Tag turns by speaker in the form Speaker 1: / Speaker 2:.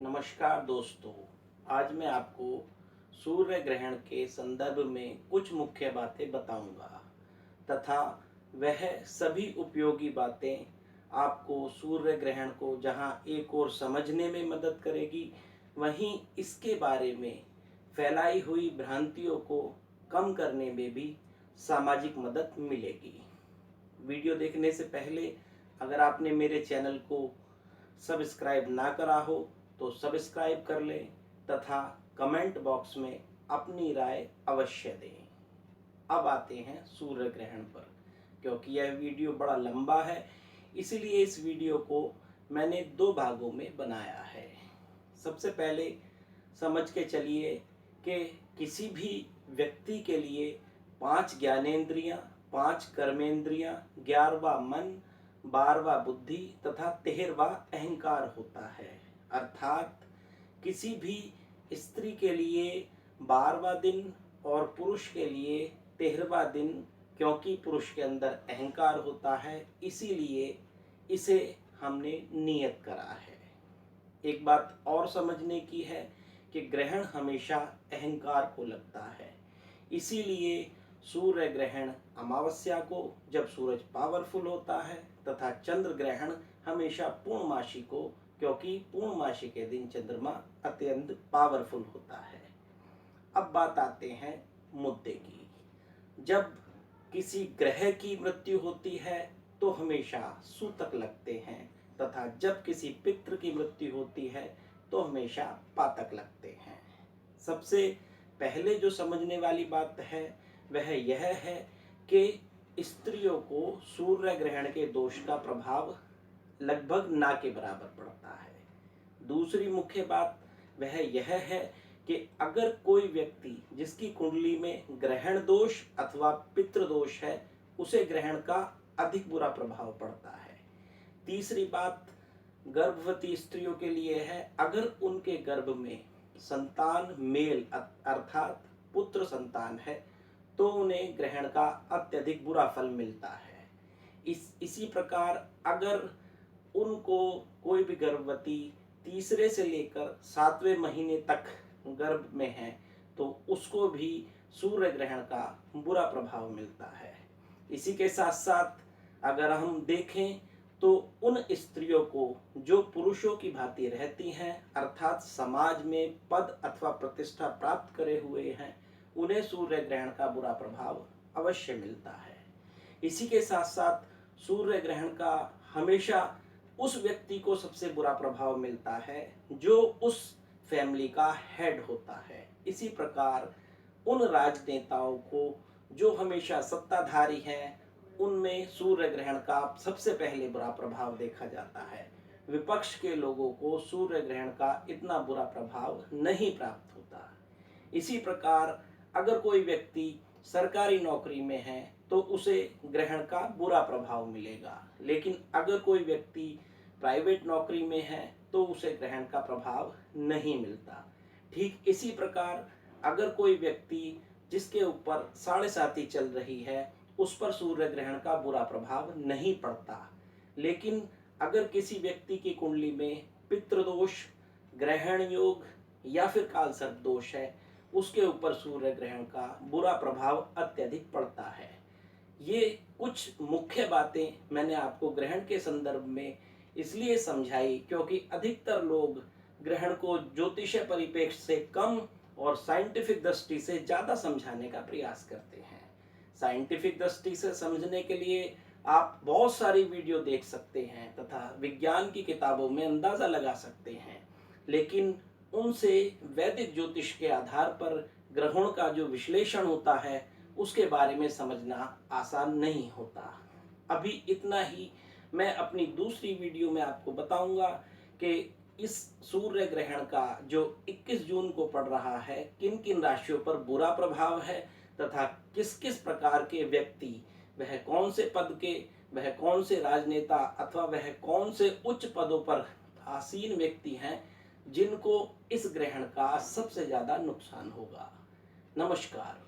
Speaker 1: नमस्कार दोस्तों। आज मैं आपको सूर्य ग्रहण के संदर्भ में कुछ मुख्य बातें बताऊंगा तथा वह सभी उपयोगी बातें आपको सूर्य ग्रहण को जहां एक और समझने में मदद करेगी, वहीं इसके बारे में फैलाई हुई भ्रांतियों को कम करने में भी सामाजिक मदद मिलेगी। वीडियो देखने से पहले अगर आपने मेरे चैनल को सब्सक्राइब ना करा हो तो सब्सक्राइब कर लें तथा कमेंट बॉक्स में अपनी राय अवश्य दें। अब आते हैं सूर्य ग्रहण पर। क्योंकि यह वीडियो बड़ा लंबा है, इसलिए इस वीडियो को मैंने दो भागों में बनाया है। सबसे पहले समझ के चलिए कि किसी भी व्यक्ति के लिए 5 ज्ञानेंद्रियां, 5 कर्मेंद्रियां, 11वां मन, 12वां बुद्धि तथा 13वां अहंकार होता है। अर्थात किसी भी स्त्री के लिए 12वां दिन और पुरुष के लिए 13वां दिन, क्योंकि पुरुष के अंदर अहंकार होता है, इसीलिए इसे हमने नियत करा है। एक बात और समझने की है कि ग्रहण हमेशा अहंकार को लगता है, इसीलिए सूर्य ग्रहण अमावस्या को जब सूरज पावरफुल होता है तथा चंद्र ग्रहण हमेशा पूर्णमासी को, क्योंकि पूर्णमासी के दिन चंद्रमा अत्यंत पावरफुल होता है। अब बात आते हैं मुद्दे की। जब किसी ग्रह की मृत्यु होती है तो हमेशा सूतक लगते हैं तथा जब किसी पितृ की मृत्यु होती है तो हमेशा पातक लगते हैं। सबसे पहले जो समझने वाली बात है वह यह है कि स्त्रियों को सूर्य ग्रहण के दोष का प्रभाव लगभग ना के बराबर पड़ता है। दूसरी मुख्य बात वह यह है कि अगर कोई व्यक्ति जिसकी कुंडली में ग्रहण दोष अथवा पितृ दोष है, उसे ग्रहण का अधिक बुरा प्रभाव पड़ता है। तीसरी बात गर्भवती स्त्रियों के लिए है, अगर उनके गर्भ में संतान मेल अर्थात पुत्र संतान है तो उन्हें ग्रहण का अत्यधिक बुरा फल मिलता है। इसी प्रकार अगर उनको कोई भी गर्भवती तीसरे से लेकर 7वें महीने तक गर्भ में है तो उसको भी सूर्य ग्रहण का बुरा प्रभाव मिलता है। इसी के साथ साथ अगर हम देखें तो उन स्त्रियों को जो पुरुषों की भांति रहती हैं, अर्थात समाज में पद अथवा प्रतिष्ठा प्राप्त करे हुए हैं, उन्हें सूर्य ग्रहण का बुरा प्रभाव अवश्य मिलता है। इसी के साथ साथ सूर्य ग्रहण का हमेशा उस व्यक्ति को सबसे बुरा प्रभाव मिलता है जो उस फैमिली का हेड होता है। इसी प्रकार उन राजनेताओं को जो हमेशा सत्ताधारी हैं, उनमें सूर्य ग्रहण का सबसे पहले बुरा प्रभाव देखा जाता है। विपक्ष के लोगों को सूर्य ग्रहण का इतना बुरा प्रभाव नहीं प्राप्त होता। इसी प्रकार अगर कोई व्यक्ति सरकारी नौकरी में है तो उसे ग्रहण का बुरा प्रभाव मिलेगा, लेकिन अगर कोई व्यक्ति प्राइवेट नौकरी में है तो उसे ग्रहण का प्रभाव नहीं मिलता। ठीक इसी प्रकार अगर कोई व्यक्ति जिसके ऊपर 7.5 चल रही है उस पर सूर्य ग्रहण का बुरा प्रभाव नहीं पड़ता, लेकिन अगर किसी व्यक्ति की कुंडली में पितृदोष, ग्रहण योग या फिर कालसर्प दोष है, उसके ऊपर सूर्य ग्रहण का बुरा प्रभाव अत्यधिक पड़ता है। ये कुछ मुख्य बातें मैंने आपको ग्रहण के संदर्भ में इसलिए समझाई क्योंकि अधिकतर लोग ग्रहण को ज्योतिषीय परिप्रेक्ष्य से कम और साइंटिफिक दृष्टि से ज़्यादा समझाने का प्रयास करते हैं। साइंटिफिक दृष्टि से समझने के लिए आप बहुत सारी वीडियो देख सकते हैं तथा विज्ञान की किताबों में अंदाज़ा लगा सकते हैं, लेकिन उनसे वैदिक ज्योतिष के आधार पर ग्रहण का जो विश्लेषण होता है उसके बारे में समझना आसान नहीं होता। अभी इतना ही। मैं अपनी दूसरी वीडियो में आपको बताऊंगा कि इस सूर्य ग्रहण का जो 21 जून को पड़ रहा है किन किन राशियों पर बुरा प्रभाव है तथा किस किस प्रकार के व्यक्ति, वह कौन से पद के, वह कौन से राजनेता अथवा वह कौन से उच्च पदों पर आसीन व्यक्ति हैं जिनको इस ग्रहण का सबसे ज्यादा नुकसान होगा। नमस्कार।